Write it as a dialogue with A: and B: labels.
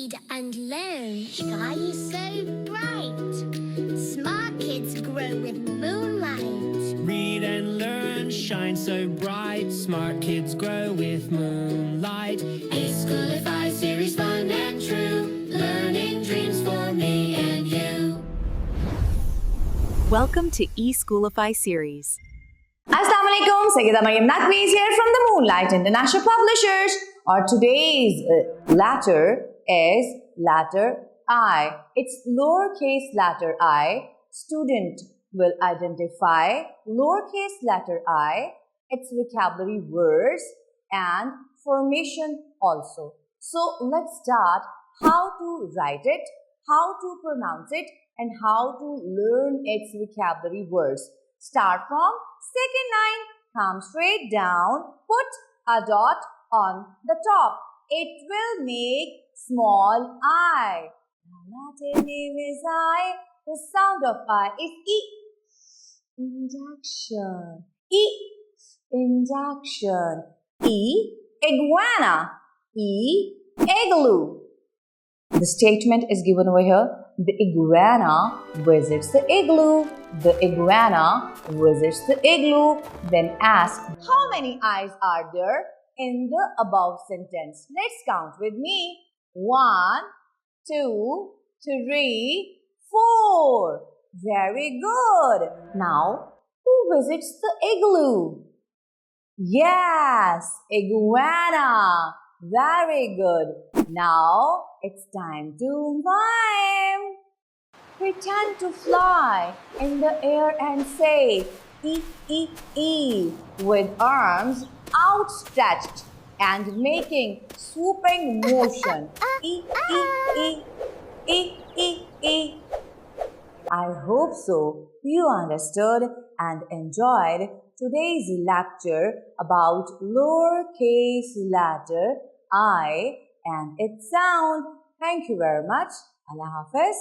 A: read and learn shine so bright. Smart kids grow with moonlight.
B: Read and learn shine so bright. Smart kids grow with moonlight. eSchoolify series, fun and true. Learning dreams for me and you.
C: Welcome to eSchoolify series.
D: Assalamu alaikum, Sayyida Maryam Naqvi here from the Moonlight International Publishers. Our today's letter is letter I. It's lowercase letter I. Student will identify lowercase letter I, its vocabulary words and formation also. So let's start how to write it, how to pronounce it and how to learn its vocabulary words. Start from second line, come straight down, put a dot on the top. It will make small I. Latin name is I. The sound of I is E. Induction. E. Induction. E. Iguana. E. Igloo. The statement is given over here. The iguana visits the igloo. The iguana visits the igloo. Then ask, how many eyes are there in the above sentence? Let's count with me. 1, 2, 3, 4. Very good. Now, who visits the igloo? Yes, iguana. Very good. Now, it's time to mime. Pretend to fly in the air and say E, E, E with arms outstretched and making swooping motion. E, E, E, E, E, E. I hope so you understood and enjoyed today's lecture about lowercase letter I and its sound. Thank you very much. Allah Hafiz.